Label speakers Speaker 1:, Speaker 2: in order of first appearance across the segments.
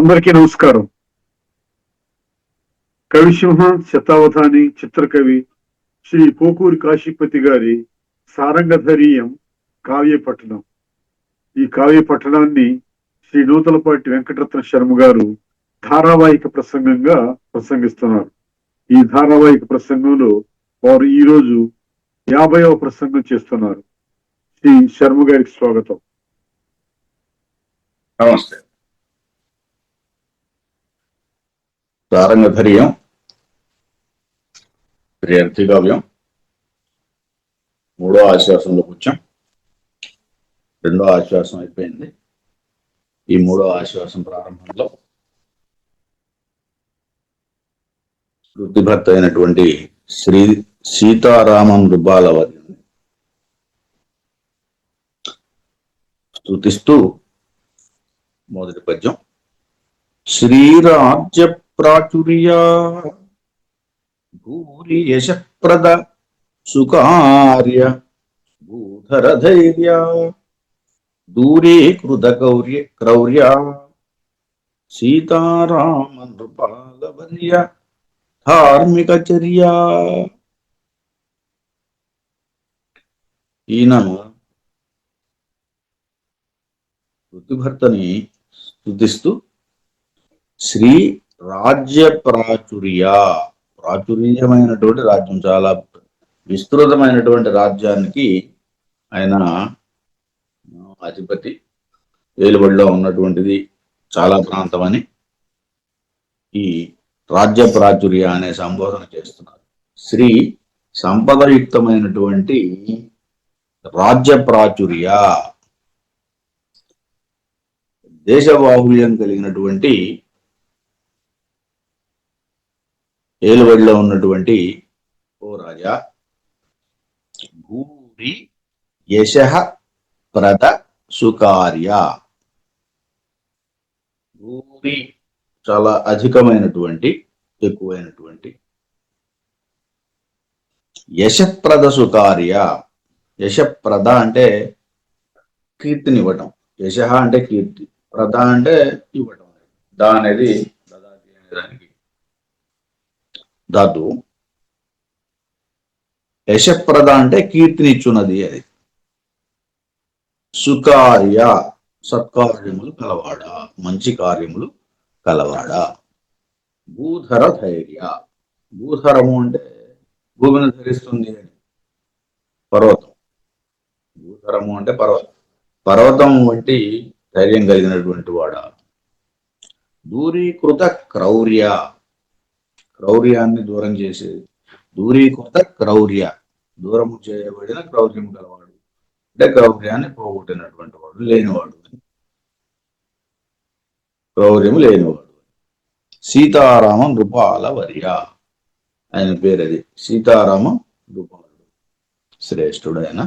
Speaker 1: అందరికీ నమస్కారం. కవిసింహ శతావధాని చిత్రకవి శ్రీ పోకూరి కాశీపతి గారి సారంగధరీయం కావ్య పఠనం. ఈ కావ్య పఠనాన్ని శ్రీ నూతలపాటి వెంకటరత్న శర్మ గారు ధారావాహిక ప్రసంగంగా ప్రసంగిస్తున్నారు. ఈ ధారావాహిక ప్రసంగంలో వారు ఈ రోజు 50వ ప్రసంగం చేస్తున్నారు. శ్రీ శర్మ గారికి స్వాగతం.
Speaker 2: నమస్తే. సారంగధరీయం ప్రియర్థి కావ్యం 3వ ఆశ్వాసంలోకి వచ్చాం. 2వ ఆశ్వాసం అయిపోయింది. ఈ 3వ ఆశ్వాసం ప్రారంభంలో వృత్తిభర్త అయినటువంటి శ్రీ సీతారామం రుబాల వారిని స్తుతిస్తూ మొదటి పద్యం. శ్రీరాజ్య ప్రాచుర్యా భూరి యశప్రద సుకార్య భూధర ధైర్య దూరీకృత క్రౌర్య సీతారామ నృపాలవర్య ధార్మిక చర్య. ఈయన వృత్తిభర్తని స్తుతిస్తూ శ్రీ రాజ్య ప్రాచుర్యమైనటువంటి రాజ్యం, చాలా విస్తృతమైనటువంటి రాజ్యానికి ఆయన అధిపతి, ఏలుబడిలో ఉన్నటువంటిది చాలా ప్రాంతం అని ఈ రాజ్య ప్రాచుర్య అనే సంబోధన చేస్తున్నారు. శ్రీ సంపదయుక్తమైనటువంటి రాజ్య ప్రాచుర్య, దేశ బాహుళ్యం కలిగినటువంటి ఏలుబడిలో ఉన్నటువంటి ఓ రాజా, భూరి యశ ప్రద సుకార్య, భూరి చాలా అధికమైనటువంటి, ఎక్కువైనటువంటి, యశప్రద సుకార్య, యశప్రద అంటే కీర్తినివ్వటం, యశ అంటే కీర్తి, ప్రద అంటే ఇవ్వటం, దా అనేది దానికి ధాతు. యశప్రద అంటే కీర్తినిచ్చున్నది అది. సుకార్య సత్కార్యములు కలవాడా, మంచి కార్యములు కలవాడా. భూధర ధైర్య, భూధరము అంటే భూమిని ధరిస్తుంది అని, పర్వతం. భూధరము అంటే పర్వతం వంటి ధైర్యం కలిగినటువంటి వాడా. దూరీకృత క్రౌర్య, క్రౌర్యాన్ని దూరం చేసేది. దూరీకృత క్రౌర్య, దూరము చేయబడిన క్రౌర్యం గలవాడు అంటే క్రౌర్యాన్ని పోగొట్టినటువంటి వాడు, లేనివాడు, క్రౌర్యము లేనివాడు. సీతారామ నృపాల వర్య, ఆయన పేరు అది. సీతారామ నృపాలుడు, శ్రేష్ఠుడు, ఆయన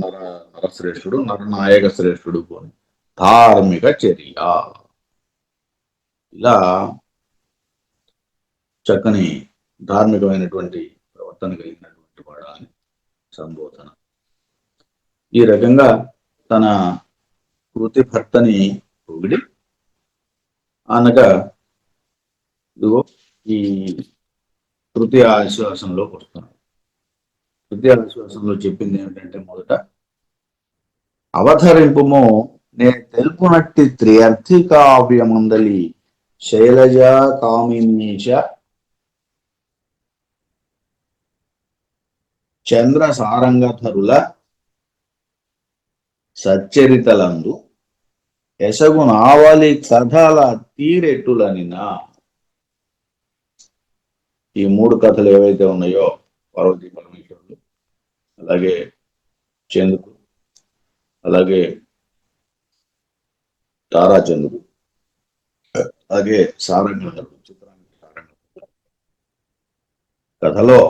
Speaker 2: నరశ్రేష్ఠుడు, నరనాయక శ్రేష్ఠుడు. పోని ధార్మిక చర్య, ఇలా చక్కని ధార్మికమైనటువంటి ప్రవర్తన కలిగినటువంటి వాడా అని సంబోధన. ఈ రకంగా తన కృతి భర్తని పొగిడి అనగా ఇదిగో ఈ తృతీయ ఆశ్వాసంలోకి వస్తున్నాడు. తృతీయ ఆశ్వాసంలో చెప్పింది ఏమిటంటే, మొదట అవతరింపుము నే తెలుపునట్టి త్రియర్థి కావ్యమందలి శైలజ కామినీశ చంద్ర సారంగధరుల సచ్చరితలందు యశగు నావలి కథల తీరెట్టులనినా. ఈ 3 కథలు ఏవైతే ఉన్నాయో, పార్వతీ పరమేశ్వరులు, అలాగే చంద్రుడు, అలాగే తారాచంద్రుడు, అలాగే సారంగధరుడు, చిత్రానికి సారంగధరుడు కథలో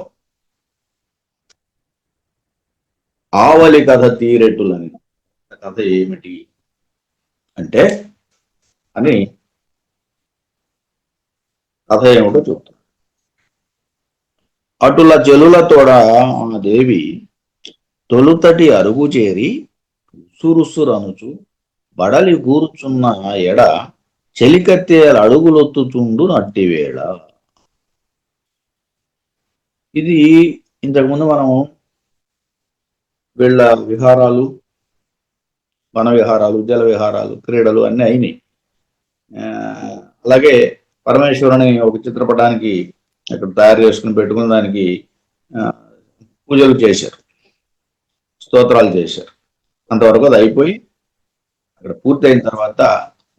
Speaker 2: ఆవలి కథ తీరెట్టులని కథ ఏమిటి అంటే అని కథ ఏమిటో చెప్తాడు. అటుల చెలులతోడ ఆ దేవి తొలుతటి అరుగు చేరి సురుసురనుచు బడలి కూర్చున్న ఎడ చెలికత్తెల అడుగులొత్తుచుండు నట్టివేళ. ఇది ఇంతకుముందు మనం వీళ్ళ విహారాలు, వన విహారాలు, జల విహారాలు, క్రీడలు అన్నీ అయినాయి. అలాగే పరమేశ్వరుని ఒక చిత్రపటానికి అక్కడ తయారు చేసుకుని పెట్టుకున్న దానికి పూజలు చేశారు, స్తోత్రాలు చేశారు. అంతవరకు అది అయిపోయి అక్కడ పూర్తయిన తర్వాత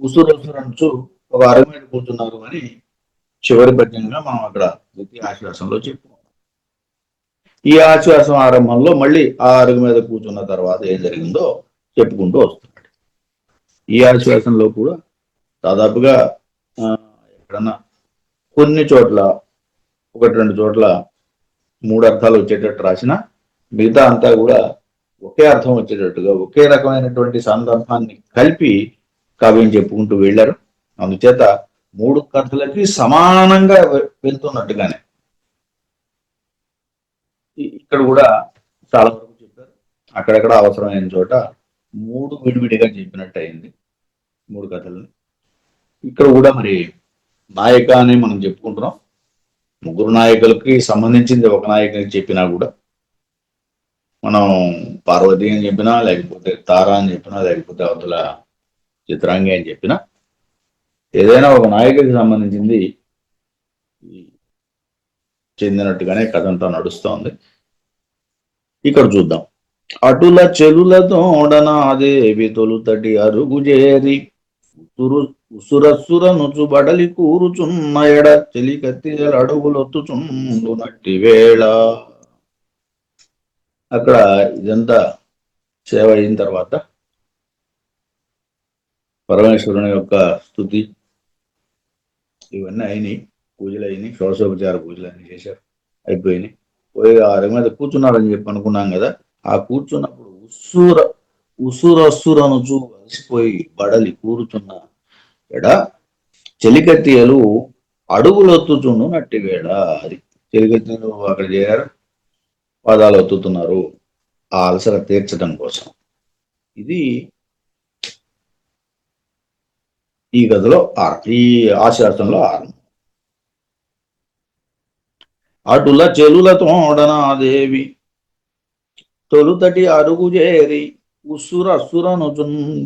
Speaker 2: ఉసురంచు ఒక అరుగు మీద కూర్చున్నారు అని చివరి పద్యంగా మనం అక్కడ ద్వితీయ ఆశ్వాసంలో చెప్పుకున్నాం. ఈ ఆశ్వాసం ఆరంభంలో మళ్ళీ ఆ అరుగు మీద కూర్చున్న తర్వాత ఏం జరిగిందో చెప్పుకుంటూ వస్తున్నాడు. ఈ ఆశ్వాసంలో కూడా దాదాపుగా ఎక్కడన్నా కొన్ని చోట్ల, ఒకటి రెండు చోట్ల 3 అర్థాలు వచ్చేటట్టు రాసిన, మిగతా అంతా కూడా ఒకే అర్థం వచ్చేటట్టుగా ఒకే రకమైనటువంటి సందర్భాన్ని కలిపి కావ్యం చెప్పుకుంటూ వెళ్ళారు. అందుచేత 3 కథలకి సమానంగా వెళ్తున్నట్టుగానే ఇక్కడ కూడా చాలా వరకు చెప్పారు. అక్కడక్కడ అవసరమైన చోట 3 విడివిడిగా చెప్పినట్టు అయింది 3 కథలు. ఇక్కడ కూడా మరి నాయక అని మనం చెప్పుకుంటున్నాం. 3 నాయకులకి సంబంధించింది ఒక నాయకునికి చెప్పినా కూడా, మనం పార్వతి అని చెప్పినా, లేకపోతే తారా అని చెప్పినా, లేకపోతే అవతల చిత్రాంగి అని చెప్పినా, ఏదైనా ఒక నాయకుడికి సంబంధించింది చెందినట్టుగానే కథ అంతా నడుస్తోంది. ఇక్కడ చూద్దాం. అటుల చెలులతోడనాదేవి తొలుతటి అరుగుజేరి ఉసురస్సుర నుచు బడలి కూరుచున్న ఎడ చెలికత్తెల అడుగులొత్తుచుండు నట్టి వేళ. అక్కడ ఇదంతా సేవ అయిన తర్వాత పరమేశ్వరుని యొక్క స్తుతి ఇవన్నీ అయినాయి, పూజలు అయినాయి, షోడశోపచార పూజలు అన్నీ చేశారు, అయిపోయినాయి. పోయి అరుగు మీద కూర్చున్నారని చెప్పి అనుకున్నాం కదా. ఆ కూర్చున్నప్పుడు ఉసురస్సురనుచు అలసిపోయి బడలి కూర్చున్న ఎడ చెలికత్తెలు అడుగులొత్తుచుండు నట్టి వేళ. అది చెలికత్తెలు అక్కడ చేరారు, పాదాలు ఒత్తుతున్నారు ఆ అలసర తీర్చడం కోసం. ఇది ఈ గదిలో ఈ ఆశాసంలో ఆరంభం. అటుల చెలులతోడనాదేవి తొలుతటి అరుగు చేరి ఉసురస్సురను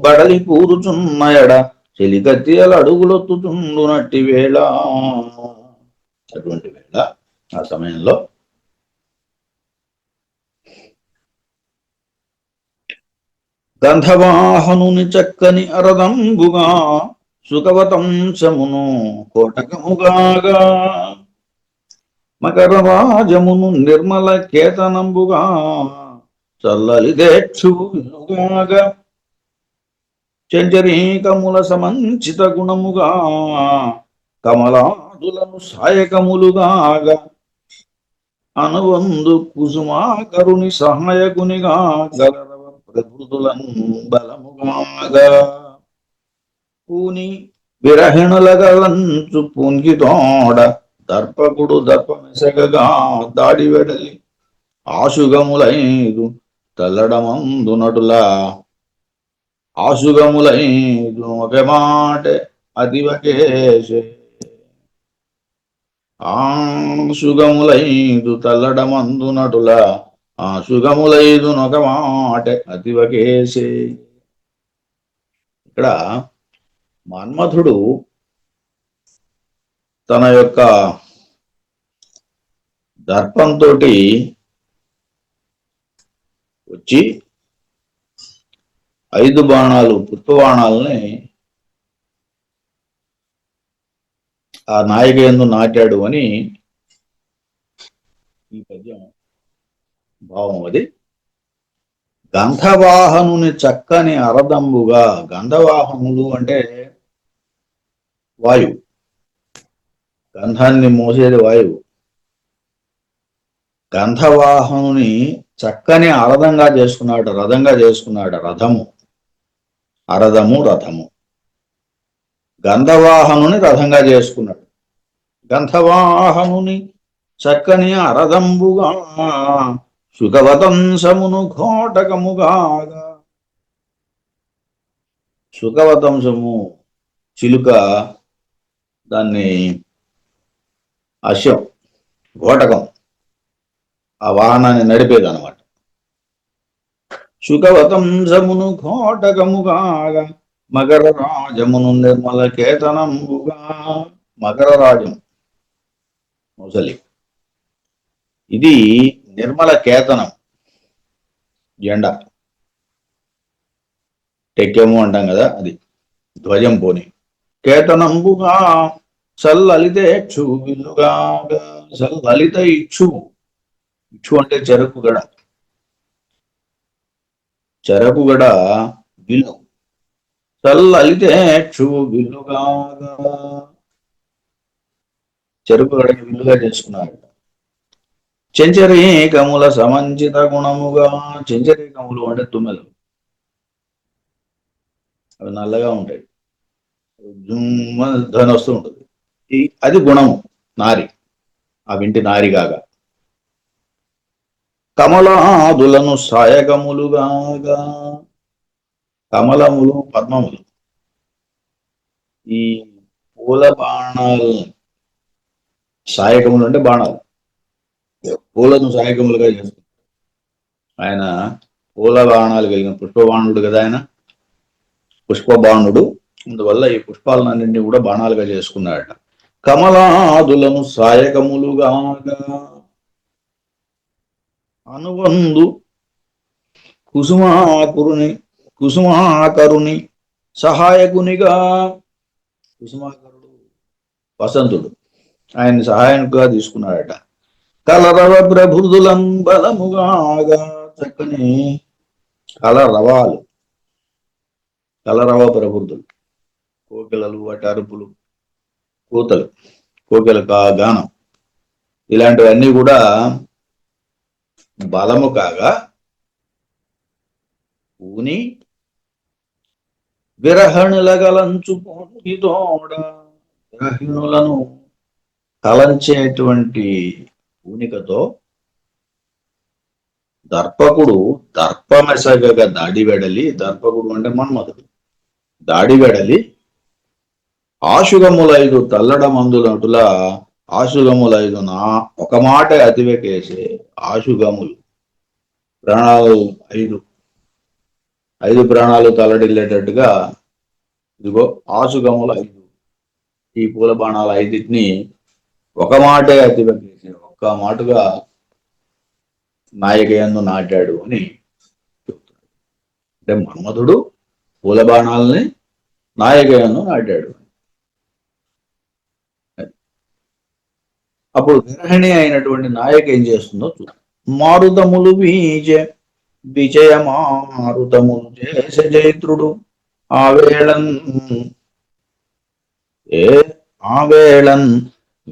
Speaker 2: బడలి కూరుచున్న ఎడ చెలికత్తెల అడుగులొత్తుచుండు నట్టి వేళ. అటువంటి వేళ, ఆ సమయంలో గంధవాహనుని చక్కని అరదంబుగా సుఖవతంశమును కోటకముగాగా మకరరాజమును నిర్మల కేతనంబుగా చల్లలి దేక్షుగాగా చంచరీకముల సమంచిత గుణముగా కమలాదులను సాయకములుగాగా అనువందు కుసుమాకరుని సహాయకునిగా గలరవ ప్రకృతులను బలముగాగా పూని విరహిణులగలంచు పూంగితోడ దర్పకుడు దర్పమెసగగా దాడి వెడలి ఆశుగములైదు తల్లడమందు నటుల ఆశుగములైదు ఒక మాట అతివకేశే. ఆశుగములైదు తల్లడమందు నటుల ఆశుగములైదు నొక మాట అతివకేశే. ఇక్కడ మన్మథుడు తన యొక్క దర్పంతో వచ్చి 5 బాణాలు పుష్పబాణాలని ఆ నాయిక యందు నాటాడు అని ఈ పద్యం భావం. అది గంధవాహనుని చక్కని అరదంబుగా. గంధవాహనులు అంటే వాయువు, గంధాన్ని మోసేది వాయువు. గంధవాహనుని చక్కని అరదంగా చేసుకున్నాడు, రథంగా చేసుకున్నాడు. రథము గంధవాహనుని రథంగా చేసుకున్నాడు. గంధవాహనుని చక్కని అరదంబుగా సుఖవతంసమును ఘోటకముగాగా సుఖవతంశము చిలుక దాన్ని అశ్వం ఘోటకం ఆ వాహనాన్ని నడిపేది అనమాట. సుఖవతంశమును ఘోటకముగా మకర రాజమును నిర్మల కేతనముగా. మకర రాజం ముసలి, ఇది నిర్మల కేతనం జెండా, టెక్కెము అంటాం కదా, అది ధ్వజం పోని. కేతనంబుగా సల్లలితేక్షు విల్లుగా. సల్లలిత ఇచ్చు, ఇచ్చు అంటే చెరకుగడ, చెరకుగడ విల్లు. సల్లలితేక్షు విల్లుగా, చెరుకుగడని విల్లుగా చేసుకున్నారు. చెంచరీకముల సమంచిత గుణముగా. చెంచరీకములు అంటే తుమ్మెలు, అవి నల్లగా ఉంటాయి, ధ్వని వస్తూ ఉంటుంది. అది గుణము, నారి, ఆ వింటి నారి కాగా. కమలాదులను సాయకములుగాగా. కమలములు పద్మములు ఈ పూల బాణాలు, సాయకములు అంటే బాణాలు, పూలను సాయకములుగా చేస్తారు. ఆయన పూల బాణాలు కలిగిన పుష్పబాణుడు కదా ఆయన, పుష్పబాణుడు. అందువల్ల ఈ పుష్పాలన్నింటినీ కూడా బాణాలుగా చేసుకున్నాడట. కమలాదులను సాయకములుగా అనుబంధు కుసుమాకరుని సహాయకునిగా. కుసుమాకరుడు వసంతుడు, ఆయన్ని సహాయకునిగా తీసుకున్నాడట. కలరవ ప్రభృదులం బలముగా. చక్కని కలరవాలు, కలరవ ప్రభృదులు, కోకిలలు, వాటి అరుపులు, కూతలు, కోకిల గానం, ఇలాంటివన్నీ కూడా బలము కాగా ఊని విరహణుల గలంచుకోడ. విరహణులను కలంచేటువంటి ఊనికతో దర్పకుడు దర్పమెసగగా దాడి వెడలి. దర్పకుడు అంటే మన్మధుడు. దాడి వెడలి ఆశుగములైదు తల్లడ మందులటుల. ఆశుగములైదు నా ఒక మాట అతివకేసే. ఆశుగములు ప్రాణాలు ఐదు ప్రాణాలు తల్లడిల్లేటట్టుగా ఇదిగో ఆశుగములు 5, ఈ పూల బాణాలు 5టిని ఒక మాటే అతివకేసే, ఒక్క మాటగా నాయకయందు నాటాడు అని చెప్తున్నాడు. అంటే మన్మధుడు పూల బాణాలని నాయకయందు నాటాడు. అప్పుడు విరహిణి అయినటువంటి నాయక ఏం చేస్తుందో చూద్దాం. మారుతములు వీచే విజయ మారుతములు చేసే జైత్రుడు ఆవేళన్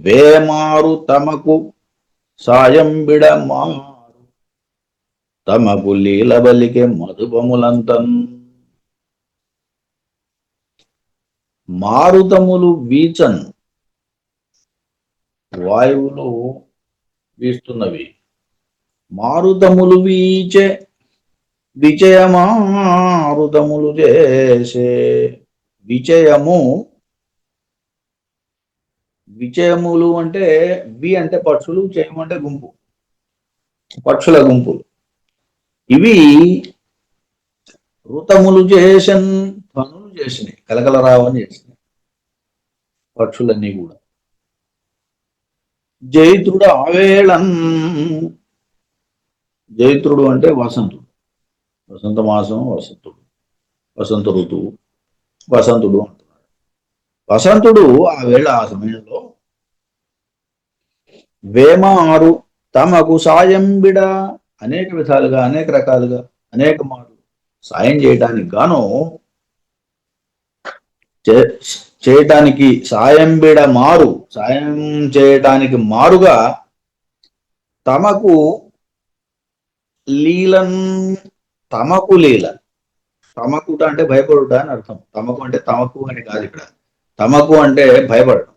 Speaker 2: వేమారు తమకు సాయం బిడమారు. తమకు లీలబలికే మధుపములంతన్. మారుతములు వీచన్, వాయువులు వీస్తున్నవి. మారుతములు వీచే విజయమారుతములు చేసే. విజయములు అంటే వి అంటే పక్షులు, జయం అంటే గుంపు, పక్షుల గుంపులు. ఇవి ఋతములు చేసన్, ధ్వనులు చేసినాయి, కలకలరావని చేసినాయి పక్షులన్నీ కూడా. జైత్రుడు ఆవేళన్. జైత్రుడు అంటే వసంతుడు, వసంత మాసం, వసంతుడు, వసంత ఋతువు, వసంతుడు అంటున్నాడు. వసంతుడు ఆ వేళ, ఆ సమయంలో వేమారు తమకు సాయం బిడ, అనేక విధాలుగా, అనేక రకాలుగా, అనేక మార్లు సాయం చేయటానికి గాను, చేయటానికి సాయం బిడ మారు, సాయం చేయటానికి మారుగా తమకు లీలన్. తమకు లీల, తమకుట అంటే భయపడుట అని అర్థం. తమకు అంటే తమకు అని కాదు ఇక్కడ. తమకు అంటే భయపడటం.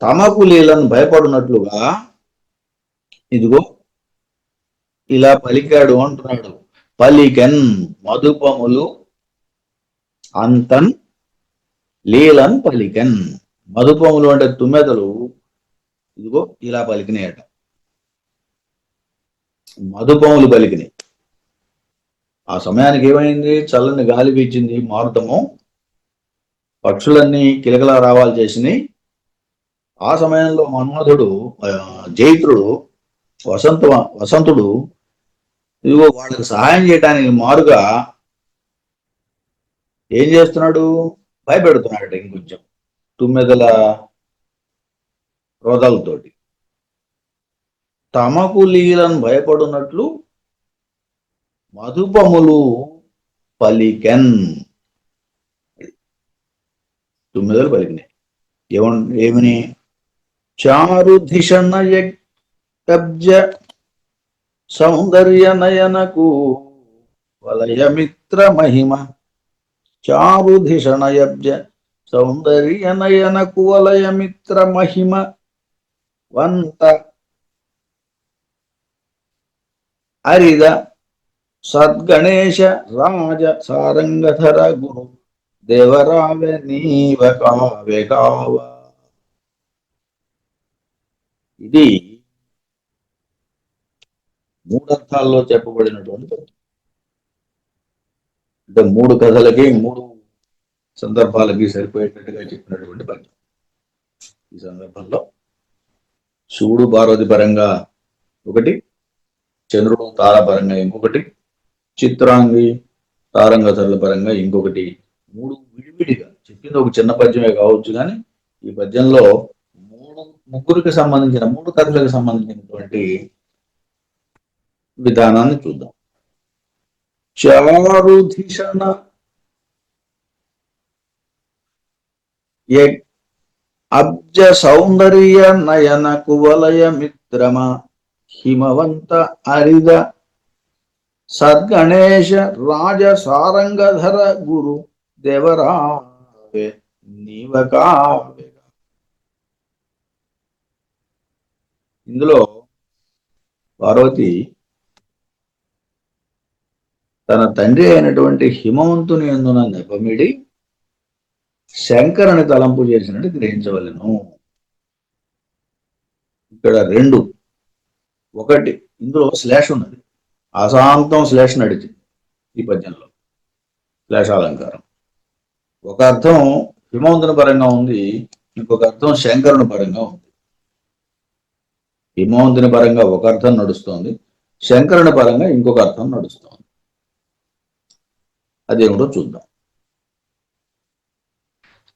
Speaker 2: తమకు లీలను భయపడినట్లుగా ఇదిగో ఇలా పలికాడు అంటున్నాడు. పలికెన్ మధుపములు అంతన్ లీలన్ పలికన్. మధుపములు అంటే తుమ్మెదలు ఇదిగో ఇలా పలికినాయట. మధుపములు పలికినాయి. ఆ సమయానికి ఏమైంది? చల్లని గాలి వీచింది, మారుతము, పక్షులన్నీ కిలకలా రావాలి చేసినాయి. ఆ సమయంలో మన్మధుడు జైత్రుడు వసంతుడు ఇదిగో వాళ్ళకి సహాయం చేయడానికి మారుగా ఏం చేస్తున్నాడు? భయపెడుతున్నాడు ఇంకొంచెం తుమ్మెదల రోదాలతోటి. తమకు లీలను భయపడున్నట్లు మధుపములు పలికెన్. తుమ్మెదలు పలికినాయి. ఏమని? చారుధిషణ యబ్జ సౌందర్య నయనకు వలయమిత్ర మహిమ. చారుధిషణయబ్జ సౌందర్య నయనకు వలయమిత్ర మహిమ వంత అరిద సద్గణేశ రాజ సారంగధర గురు దేవరావె నీవ కావె కావ. ఇది మూడర్థాల్లో చెప్పబడినటువంటి పద్యం. అంటే మూడు కథలకి, మూడు సందర్భాలకి సరిపోయేటట్టుగా చెప్పినటువంటి పద్యం. ఈ సందర్భంలో శివుడు పార్వతి పరంగా ఒకటి, చంద్రుడు తార పరంగా ఇంకొకటి, చిత్రాంగి తారంగధరుల పరంగా ఇంకొకటి, మూడు విడివిడిగా చెప్పింది ఒక చిన్న పద్యమే కావచ్చు, కానీ ఈ పద్యంలో ముగ్గురికి సంబంధించిన, మూడు కథలకు సంబంధించినటువంటి విధానాన్ని చూద్దాం. చారుధిషణ అబ్జ సౌందర్య నయన కువలయ మిత్రమ హిమవంత అరిద సద్గణేశ రాజ సారంగధర గురు దేవరావె నీవ కావె. ఇందులో పార్వతి తన తండ్రి అయినటువంటి హిమవంతుని యందున నెపమిడి శంకరుని తలంపు చేసినట్టు గ్రహించవలెను. ఇక్కడ రెండు, ఒకటి ఇందులో శ్లేష ఉన్నది, అశాంతం శ్లేష నడిచింది ఈ పద్యంలో, శ్లేషాలంకారం. ఒక అర్థం హిమవంతుని పరంగా ఉంది, ఇంకొక అర్థం శంకరుని పరంగా ఉంది. హిమవంతుని పరంగా ఒక అర్థం నడుస్తోంది, శంకరుని పరంగా ఇంకొక అర్థం నడుస్తోంది. అదేమిటో చూద్దాం.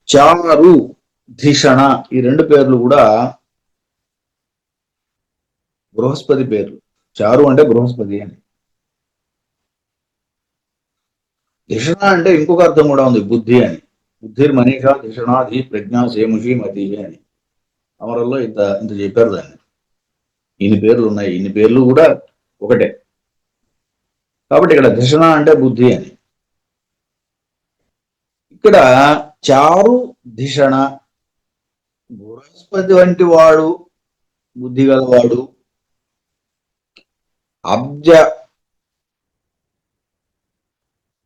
Speaker 2: చారు ధిషణ ఈ రెండు పేర్లు కూడా బృహస్పతి పేర్లు. చారు అంటే బృహస్పతి అని, ధిషణ అంటే ఇంకొక అర్థం కూడా ఉంది, బుద్ధి అని. బుద్ధిర్ మనీషా ధిషణాధి ప్రజ్ఞా సేముషి మతి అని అమరల్లో ఇంత ఇంత చెప్పారు దాన్ని. ఇన్ని పేర్లు ఉన్నాయి, ఇన్ని పేర్లు కూడా ఒకటే. కాబట్టి ఇక్కడ ధిషణ అంటే బుద్ధి అని. ఇక్కడ చారు ధిషణ, బృహస్పతి వంటి వాడు, బుద్ధి గలవాడు. అబ్జ,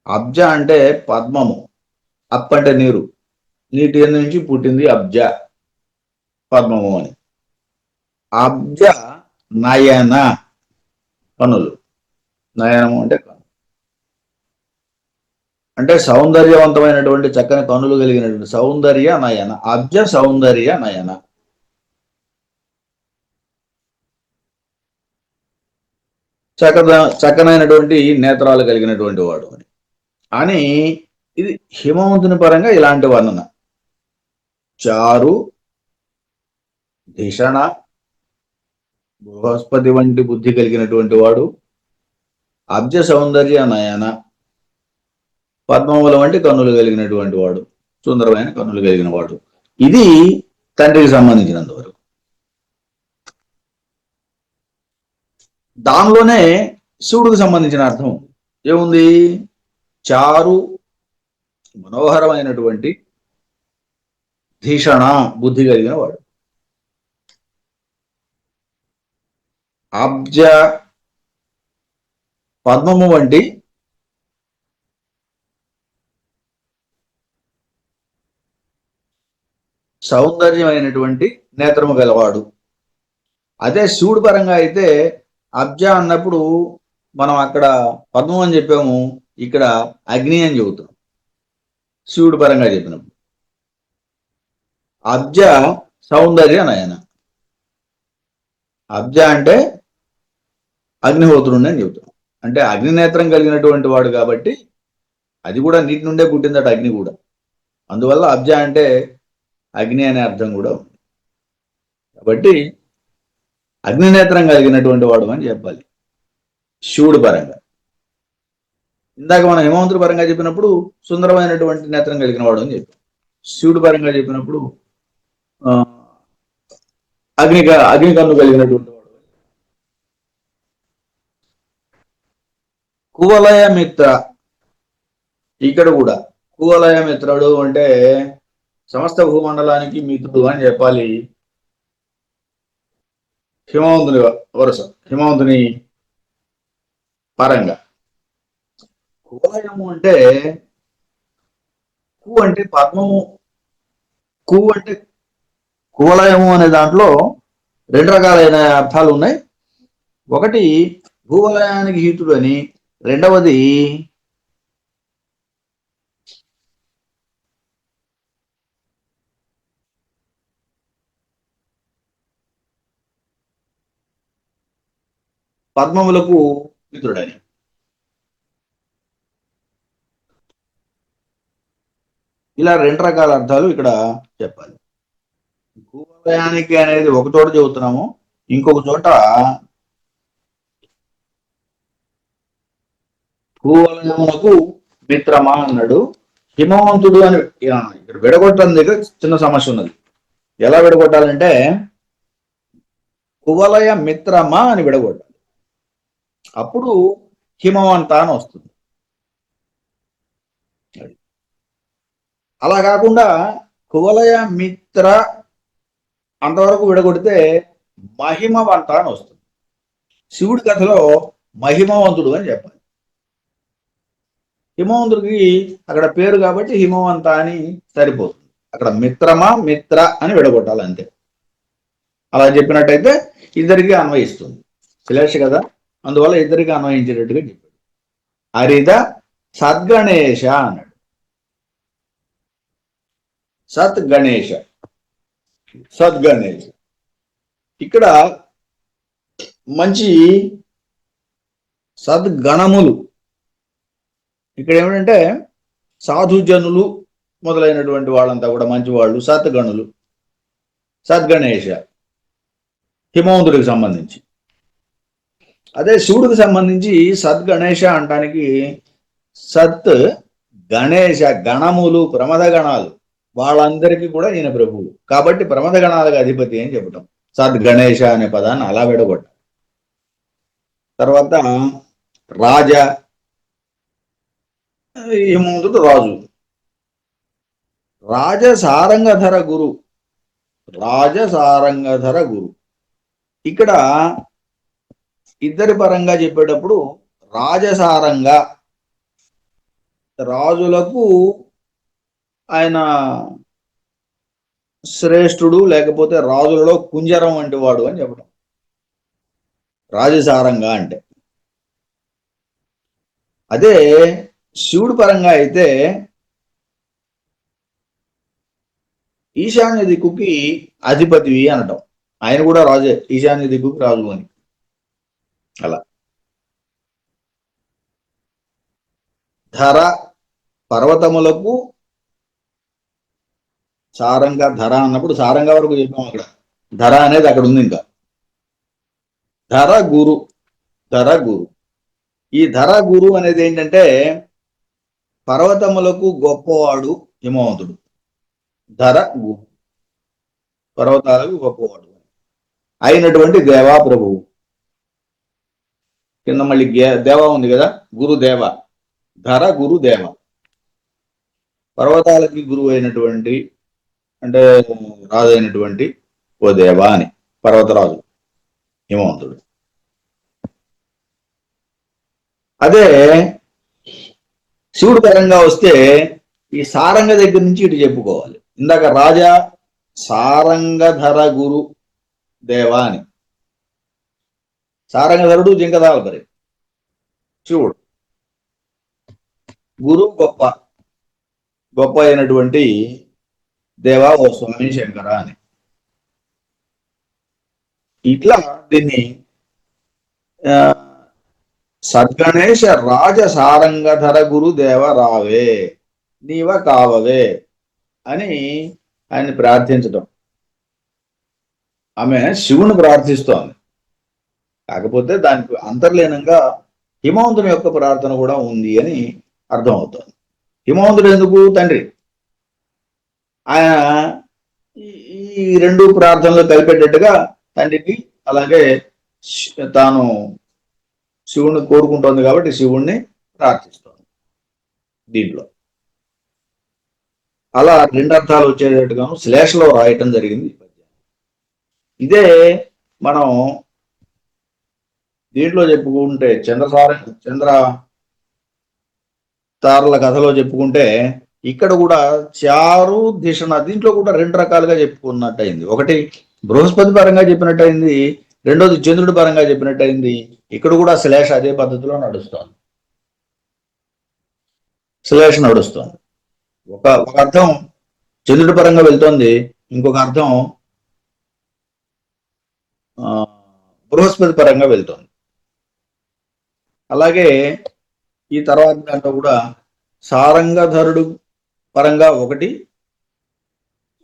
Speaker 2: అబ్జ అంటే పద్మము, అప్ అంటే నీరు, నీటి నుంచి పుట్టింది అబ్జ, పద్మము అని. అబ్జ నయన, కనులు, నయనము అంటే కను, అంటే సౌందర్యవంతమైనటువంటి చక్కని కనులు కలిగినటువంటి సౌందర్య నయన, అబ్జ సౌందర్య నయన. చక్కనైనటువంటి నేత్రాలు కలిగినటువంటి వాడు అని. అని ఇది హిమవంతుని పరంగా ఇలాంటి వర్ణన. చారు ధిషణ, బృహస్పతి వంటి బుద్ధి కలిగినటువంటి వాడు, అబ్జ సౌందర్య నయన, పద్మముల వంటి కన్నులు కలిగినటువంటి వాడు, సుందరమైన కన్నులు కలిగిన వాడు. ఇది తండ్రికి సంబంధించినంత వరకు. దానిలోనే శివుడికి సంబంధించిన అర్థం ఏముంది? చారు మనోహరమైనటువంటి, ధిషణ బుద్ధి కలిగిన వాడు, అబ్జ పద్మము వంటి సౌందర్యమైనటువంటి నేత్రము గలవాడు. అదే శివుడు పరంగా అయితే అబ్జ అన్నప్పుడు మనం అక్కడ పద్మం అని చెప్పాము, ఇక్కడ అగ్ని అని చెబుతున్నాం. శివుడు పరంగా చెప్పినప్పుడు అబ్జ సౌందర్య నయన. అబ్జ అంటే అగ్నిహోత్రుణ్ణి అని చెబుతున్నాం. అంటే అగ్నినేత్రం కలిగినటువంటి వాడు కాబట్టి, అది కూడా నీటి నుండే పుట్టిందట అగ్ని కూడా. అందువల్ల అబ్జ అంటే అగ్ని అనే అర్థం కూడా ఉంది. కాబట్టి అగ్నినేత్రం కలిగినటువంటి వాడు అని చెప్పాలి శివుడు పరంగా. ఇందాక మనం హిమవంతుడి పరంగా చెప్పినప్పుడు సుందరమైనటువంటి నేత్రం కలిగిన వాడు అని చెప్పాం. శివుడు పరంగా చెప్పినప్పుడు అగ్ని కన్ను కలిగినటువంటి వాడు. కువలయ మిత్ర, ఇక్కడ కూడా కువలయ మిత్రుడు అంటే సమస్త భూమండలానికి మిత్రుడు అని చెప్పాలి. హిమవంతుని వరుస, హిమవంతుని పరంగా. కువలయము అంటే కు అంటే పద్మము, కు అంటే కువలయము అనే దాంట్లో రెండు రకాలైన అర్థాలు ఉన్నాయి. ఒకటి భూవలయానికి హీతుడు అని, రెండవది పద్మములకు మిత్రుడని. ఇలా రెండు రకాల అర్థాలు ఇక్కడ చెప్పాలి. భూవలయానికి అనేది ఒక చోట చెబుతున్నాము, ఇంకొక చోట భూవలయమునకు మిత్రమా అన్నాడు. హిమవంతుడు అని ఇక్కడ విడగొట్టడం దగ్గర చిన్న సమస్య ఉన్నది. ఎలా విడగొట్టాలంటే కువలయ మిత్రమా అని విడగొట్టాలి. అప్పుడు హిమవంత అని వస్తుంది. అలా కాకుండా కువలయ మిత్ర అంతవరకు విడగొడితే మహిమవంత అని వస్తుంది. శివుడి కథలో మహిమవంతుడు అని చెప్పాలి. హిమవంతుడికి అక్కడ పేరు కాబట్టి హిమవంత అని సరిపోతుంది. అక్కడ మిత్రమా మిత్ర అని విడగొట్టాలి అంతే. అలా చెప్పినట్టయితే ఇద్దరికి అన్వయిస్తుంది. శ్లేష కదా, అందువల్ల ఇద్దరికి అన్వయించేటట్టుగా చెప్పాడు. హరిద సద్గణేశ అన్నాడు. సద్గణేశ, సద్గణేశ. ఇక్కడ మంచి సద్గణములు, ఇక్కడ ఏమిటంటే సాధుజనులు మొదలైనటువంటి వాళ్ళంతా కూడా మంచి వాళ్ళు, సద్గణులు. సద్గణేశ హిమవంతుడికి సంబంధించి. అదే శివుడికి సంబంధించి సద్గణేశ అంటానికి సత్ గణేశ, గణములు ప్రమద గణాలు, వాళ్ళందరికీ కూడా ఈయన ప్రభువు కాబట్టి ప్రమద గణాలకు అధిపతి అని చెప్పటం. సద్గణేశ అనే పదాన్ని అలా విడగొట్ట. తర్వాత రాజ, హిమవంతుడు రాజు. రాజసారంగధర గురు, రాజసారంగధర గురు. ఇక్కడ ఇద్దరి పరంగా చెప్పేటప్పుడు రాజసారంగ, రాజులకు ఆయన శ్రేష్ఠుడు, లేకపోతే రాజులలో కుంజరం వంటి వాడు అని చెప్పడం రాజసారంగ అంటే. అదే శివుడి పరంగా అయితే ఈశాన్య దిక్కుకి అధిపతివి అనటం. ఆయన కూడా రాజే, ఈశాన్య దిక్కుకి రాజు అని. అలా ధర, పర్వతములకు సారంగ, ధర అన్నప్పుడు సారంగ వరకు చెప్పాం. అక్కడ ధర అనేది అక్కడ ఉంది. ఇంకా ధర గురు, ధర గురు. ఈ ధర గురు అనేది ఏంటంటే పర్వతములకు గొప్పవాడు హిమవంతుడు. ధర గురు, పర్వతాలకు గొప్పవాడు అయినటువంటి దేవా ప్రభువు. కింద మళ్ళీ దేవ ఉంది కదా, గురుదేవ. ధర గురు దేవ, పర్వతాలకి గురువు అయినటువంటి, అంటే రాజు అయినటువంటి ఓ దేవా అని పర్వతరాజు హిమవంతుడు. అదే శివుడు పరంగా వస్తే ఈ సారంగ దగ్గర నుంచి ఇటు చెప్పుకోవాలి. ఇందాక రాజా సారంగధర గురు దేవా అని. సారంగధరుడు జింకదాల్పరి శివుడు, గురు గొప్ప గొప్ప అయినటువంటి దేవా ఓ స్వామి శంకర అని. ఇట్లా దీన్ని సద్గణేశ రాజ సారంగధర గురు దేవ రావే నీవ కావవే అని ఆయన్ని ప్రార్థించటం. ఆమె శివుని ప్రార్థిస్తోంది. కాకపోతే దానికి అంతర్లీనంగా హిమవంతుని యొక్క ప్రార్థన కూడా ఉంది అని అర్థమవుతోంది. హిమవంతుడు ఎందుకు? తండ్రి. ఆయన ఈ రెండు ప్రార్థనలు కలిపేటట్టుగా తండ్రికి అలాగే తాను శివుణ్ణి కోరుకుంటోంది కాబట్టి శివుణ్ణి ప్రార్థిస్తోంది దీంట్లో. అలా రెండు అర్థాలు వచ్చేటట్టుగాను శ్లేషలో రాయటం జరిగింది. ఇదే మనం దీంట్లో చెప్పుకుంటే చంద్ర తారల కథలో చెప్పుకుంటే ఇక్కడ కూడా చారు దిశన దీంట్లో కూడా రెండు రకాలుగా చెప్పుకున్నట్టు అయింది. ఒకటి బృహస్పతి పరంగా చెప్పినట్టు అయింది, రెండోది చంద్రుడి పరంగా చెప్పినట్టు అయింది. ఇక్కడ కూడా శ్లేష అదే పద్ధతిలో నడుస్తోంది. శ్లేష నడుస్తోంది. ఒక అర్థం చంద్రుడి పరంగా వెళ్తోంది, ఇంకొక అర్థం బృహస్పతి పరంగా వెళ్తోంది. అలాగే ఈ తర్వాత దాంట్లో కూడా సారంగధరుడు పరంగా ఒకటి,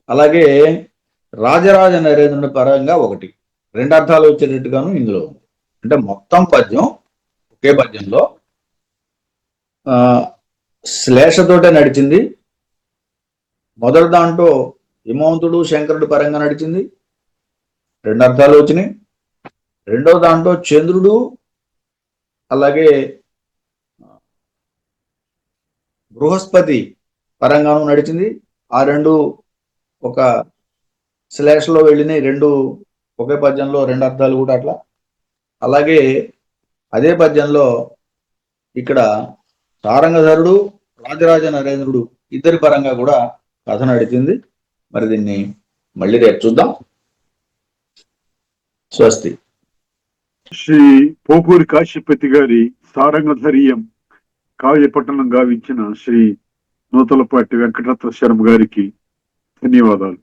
Speaker 2: అలాగే రాజరాజ నరేంద్రుడి పరంగా ఒకటి, రెండు అర్థాలు వచ్చేటట్టుగాను ఇందులో ఉంది. అంటే మొత్తం పద్యం ఒకే పద్యంలో శ్లేషతోటే నడిచింది. మొదటి దాంట్లో హిమవంతుడు శంకరుడు పరంగా నడిచింది, రెండు అర్థాలు వచ్చినాయి. రెండో దాంట్లో చంద్రుడు అలాగే బృహస్పతి పరంగాను నడిచింది. ఆ రెండు ఒక శ్లేషలో వెళ్ళినాయి, రెండు ఒకే పద్యంలో రెండు అర్థాలు కూడా అట్లా. అలాగే అదే పద్యంలో ఇక్కడ సారంగధరుడు రాజరాజ నరేంద్రుడు ఇద్దరి పరంగా కూడా కథ నడిచింది. మరి దీన్ని మళ్ళీ రేపు చూద్దాం. స్వస్తి.
Speaker 1: శ్రీ పోకూరి కాశీపతి గారి సారంగధరీయం కావ్యపట్టణం గావించిన శ్రీ నూతలపాటి వెంకటరత్న శర్మ గారికి ధన్యవాదాలు.